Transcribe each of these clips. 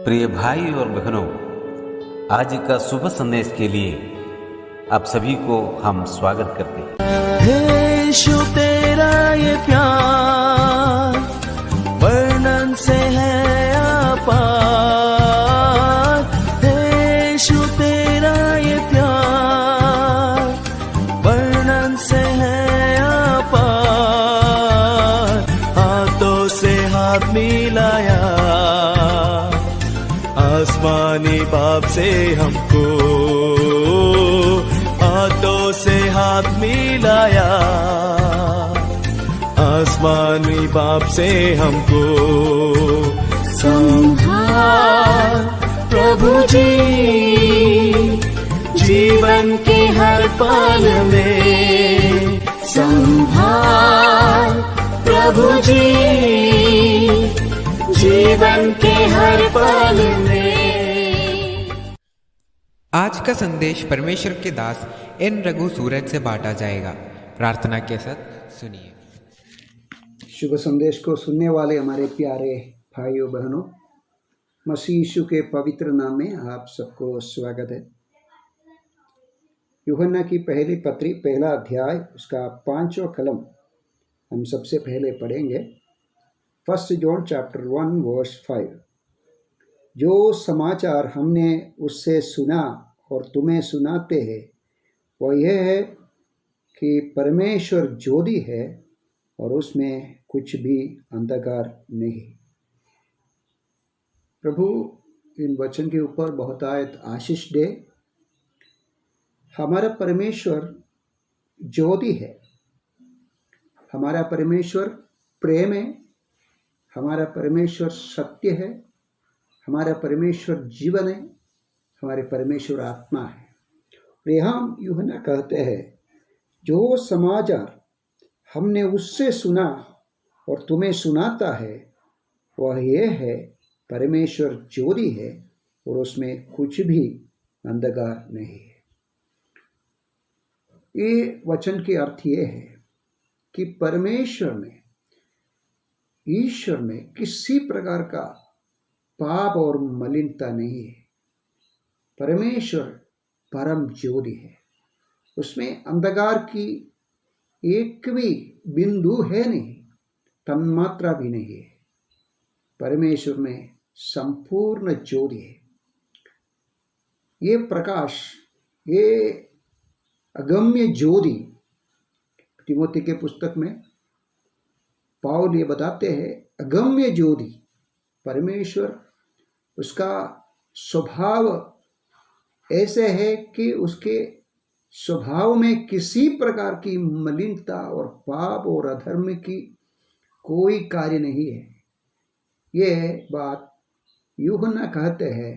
प्रिय भाई और बहनों, आज का शुभ संदेश के लिए आप सभी को हम स्वागत करते हैं। हे यीशु तेरा ये प्यार वर्णन से है अपार। हे यीशु तेरा ये प्यार वर्णन से है अपार। हाथों से हाथ मिलाया आसमानी बाप से हमको, हाथों से हाथ मिलाया आसमानी बाप से हमको। संभाल प्रभु जी जीवन के हर पल में, संभाल प्रभु जी जीवन के हर पल में। आज का संदेश परमेश्वर के दास एन रघु सूरज से बांटा जाएगा। प्रार्थना के साथ सुनिए। शुभ संदेश को सुनने वाले हमारे प्यारे भाइयों बहनों, मसीह यीशु के पवित्र नाम में आप सबको स्वागत है। यूहन्ना की पहली पत्री पहला अध्याय उसका 5वां कलम हम सबसे पहले पढ़ेंगे। 1 जॉन चैप्टर 1 वर्स 5। जो समाचार हमने उससे सुना और तुम्हें सुनाते हैं वह यह है कि परमेश्वर ज्योति है और उसमें कुछ भी अंधकार नहीं। प्रभु इन वचन के ऊपर बहुतायत आशीष दे। हमारा परमेश्वर ज्योति है, हमारा परमेश्वर प्रेम है, हमारा परमेश्वर सत्य है, हमारा परमेश्वर जीवन है, हमारे परमेश्वर आत्मा है। और यहाँ यूहन्ना कहते हैं जो समाचार हमने उससे सुना और तुम्हें सुनाता है वह यह है परमेश्वर ज्योति है और उसमें कुछ भी अंधकार नहीं है। ये वचन के अर्थ ये है कि परमेश्वर में, ईश्वर में किसी प्रकार का पाप और मलिनता नहीं है। परमेश्वर परम ज्योति है, उसमें अंधकार की एक भी बिंदु है नहीं, तन्मात्रा भी नहीं है। परमेश्वर में संपूर्ण ज्योति है। ये प्रकाश, ये अगम्य ज्योति, तिमोथी के पुस्तक में पौल ये बताते हैं, अगम्य ज्योति परमेश्वर, उसका स्वभाव ऐसे है कि उसके स्वभाव में किसी प्रकार की मलिनता और पाप और अधर्म की कोई कार्य नहीं है। ये बात यूहन्ना कहते हैं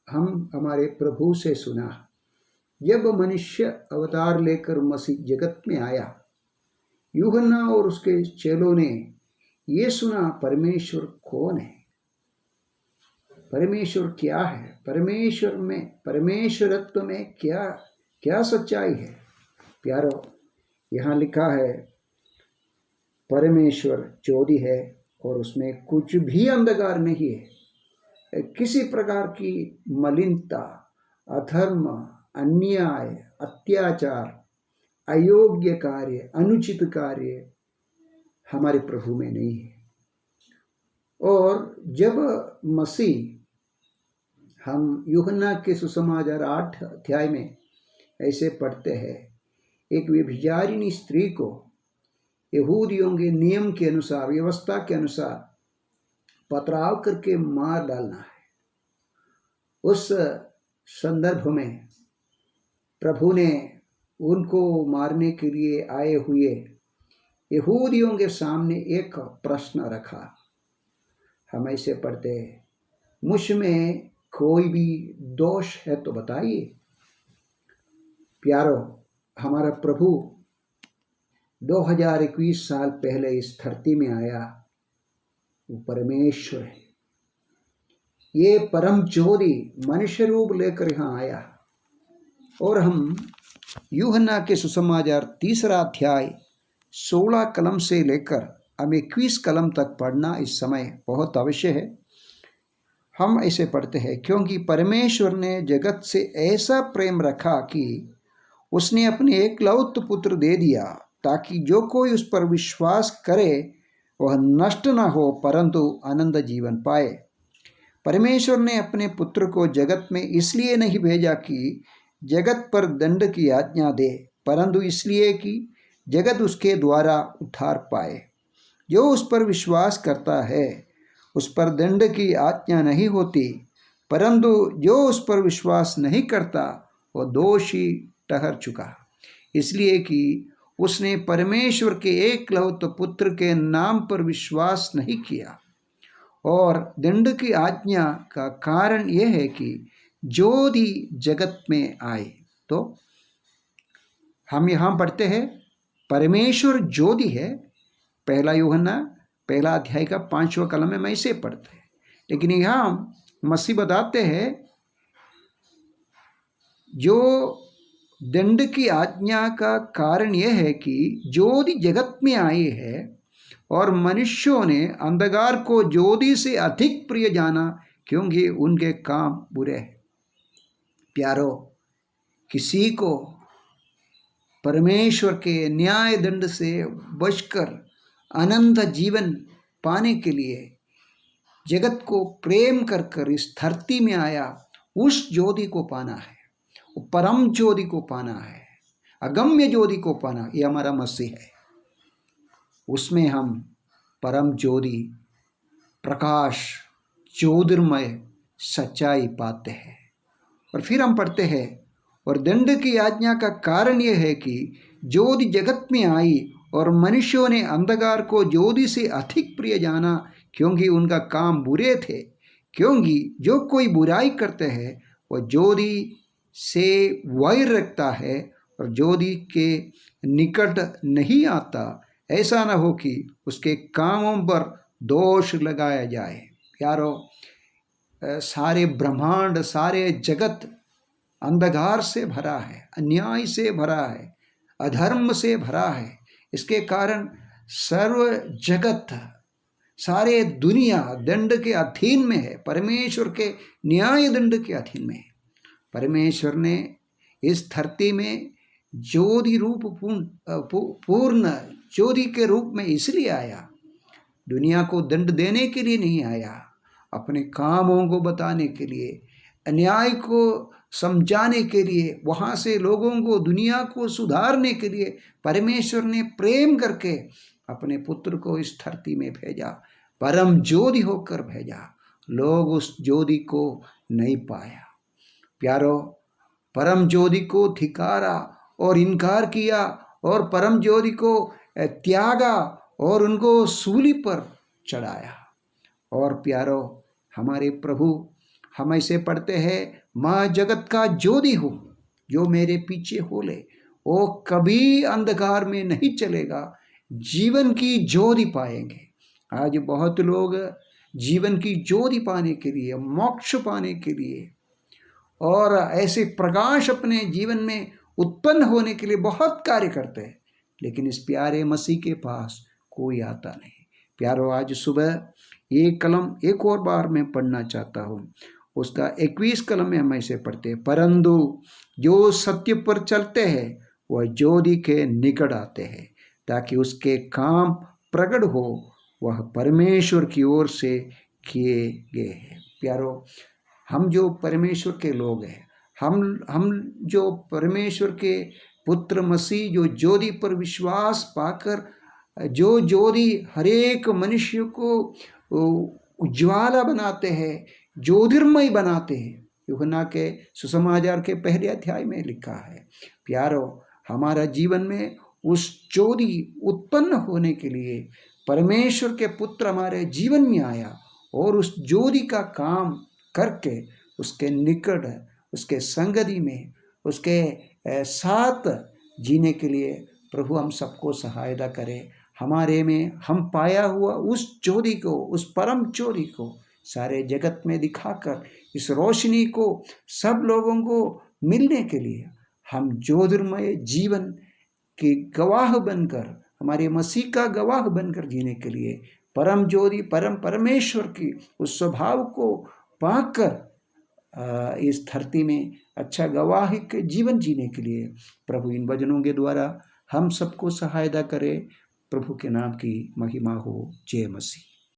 हम हमारे प्रभु से सुना। जब मनुष्य अवतार लेकर मसीह जगत में आया, यूहन्ना और उसके चेलों ने ये सुना परमेश्वर कौन है, परमेश्वर क्या है, परमेश्वर में, परमेश्वरत्व में क्या क्या सच्चाई है। प्यारो, यहाँ लिखा है परमेश्वर ज्योति है और उसमें कुछ भी अंधकार नहीं है। किसी प्रकार की मलिनता, अधर्म, अन्याय, अत्याचार, अयोग्य कार्य, अनुचित कार्य हमारे प्रभु में नहीं है। और जब मसीह, हम यूहन्ना के सुसमाचार 8 अध्याय में ऐसे पढ़ते हैं, एक व्यभिचारिणी स्त्री को यहूदियों के नियम के अनुसार, व्यवस्था के अनुसार पथराव करके मार डालना है। उस संदर्भ में प्रभु ने उनको मारने के लिए आए हुए यहूदियों के सामने एक प्रश्न रखा। हम ऐसे पढ़ते हैं, मुझ में कोई भी दोष है तो बताइए। प्यारो, हमारा प्रभु 2021 साल पहले इस धरती में आया, वो परमेश्वर है। ये परम ज्योति मनुष्य रूप लेकर यहाँ आया। और हम यूहन्ना के सुसमाचार 3 अध्याय 16 कलम से लेकर हम 21 कलम तक पढ़ना इस समय बहुत अवश्य है। हम ऐसे पढ़ते हैं, क्योंकि परमेश्वर ने जगत से ऐसा प्रेम रखा कि उसने अपने एकलौत पुत्र दे दिया, ताकि जो कोई उस पर विश्वास करे वह नष्ट न हो परंतु अनंत जीवन पाए। परमेश्वर ने अपने पुत्र को जगत में इसलिए नहीं भेजा कि जगत पर दंड की आज्ञा दे, परंतु इसलिए कि जगत उसके द्वारा उद्धार पाए। जो उस पर विश्वास करता है उस पर दंड की आज्ञा नहीं होती, परंतु जो उस पर विश्वास नहीं करता वह दोषी ठहर चुका, इसलिए कि उसने परमेश्वर के एकलौत पुत्र के नाम पर विश्वास नहीं किया। और दंड की आज्ञा का कारण यह है कि ज्योति जगत में आए। तो हम यहाँ पढ़ते हैं परमेश्वर ज्योति है, 1 यूहन्ना 1 अध्याय का 5वां कलम में ऐसे पढ़ते हैं। लेकिन यहाँ मसीह बताते हैं जो दंड की आज्ञा का कारण यह है कि ज्योति जगत में आई है और मनुष्यों ने अंधकार को ज्योति से अधिक प्रिय जाना, क्योंकि उनके काम बुरे हैं। प्यारो, किसी को परमेश्वर के न्याय दंड से बचकर अनंत जीवन पाने के लिए जगत को प्रेम कर कर इस धरती में आया, उस ज्योति को पाना है, परम ज्योति को पाना है, अगम्य ज्योति को पाना, ये हमारा मसीह है। उसमें हम परम ज्योति, प्रकाश, ज्योतिर्मय सच्चाई पाते हैं। और फिर हम पढ़ते हैं, और दंड की आज्ञा का कारण यह है कि ज्योति जगत में आई और मनुष्यों ने अंधकार को ज्योति से अधिक प्रिय जाना, क्योंकि उनका काम बुरे थे। क्योंकि जो कोई बुराई करते हैं वह ज्योति से वैर रखता है और ज्योति के निकट नहीं आता, ऐसा न हो कि उसके कामों पर दोष लगाया जाए। प्यारो, सारे ब्रह्मांड, सारे जगत अंधकार से भरा है, अन्याय से भरा है, अधर्म से भरा है। इसके कारण सर्व जगत, सारे दुनिया दंड के अधीन में है, परमेश्वर के न्याय दंड के अधीन में है। परमेश्वर ने इस धरती में ज्योति रूप पूर्ण ज्योति के रूप में इसलिए आया, दुनिया को दंड देने के लिए नहीं आया, अपने कामों को बताने के लिए, अन्याय को समझाने के लिए, वहाँ से लोगों को, दुनिया को सुधारने के लिए परमेश्वर ने प्रेम करके अपने पुत्र को इस धरती में भेजा, परम ज्योति होकर भेजा। लोग उस ज्योति को नहीं पाया। प्यारो, परम ज्योति को धिक्कारा और इनकार किया और परम ज्योति को त्यागा और उनको सूली पर चढ़ाया। और प्यारो, हमारे प्रभु, हम ऐसे पढ़ते हैं, मैं जगत का ज्योति हूँ, जो मेरे पीछे हो ले वो कभी अंधकार में नहीं चलेगा, जीवन की ज्योति पाएंगे। आज बहुत लोग जीवन की ज्योति पाने के लिए, मोक्ष पाने के लिए और ऐसे प्रकाश अपने जीवन में उत्पन्न होने के लिए बहुत कार्य करते हैं, लेकिन इस प्यारे मसीह के पास कोई आता नहीं। प्यारो, आज सुबह ये कलम एक और बार मैं पढ़ना चाहता हूँ। उसका 21 कलम में हम ऐसे पढ़ते हैं, परंतु जो सत्य पर चलते हैं वह ज्योति के निकट आते हैं, ताकि उसके काम प्रकट हो, वह परमेश्वर की ओर से किए गए हैं। प्यारो, हम जो परमेश्वर के लोग हैं, हम जो परमेश्वर के पुत्र मसीह, जो ज्योति पर विश्वास पाकर, जो ज्योति हरेक मनुष्य को उज्ज्वला बनाते हैं, ज्योतिर्मय बनाते हैं, यूहन्ना के सुसमाचार के 1 अध्याय में लिखा है। प्यारो, हमारा जीवन में उस ज्योति उत्पन्न होने के लिए परमेश्वर के पुत्र हमारे जीवन में आया और उस ज्योति का काम करके उसके निकट, उसके संगति में, उसके साथ जीने के लिए प्रभु हम सबको सहायता करे। हमारे में हम पाया हुआ उस ज्योति को, उस परम ज्योति को सारे जगत में दिखाकर, इस रोशनी को सब लोगों को मिलने के लिए हम ज्योतिर्मय जीवन के गवाह बनकर, हमारे मसीह का गवाह बनकर जीने के लिए परम ज्योति, परमेश्वर की उस स्वभाव को पाकर इस धरती में अच्छा गवाहिक जीवन जीने के लिए प्रभु इन वचनों के द्वारा हम सबको सहायता करे। प्रभु के नाम की महिमा हो। जय मसीह।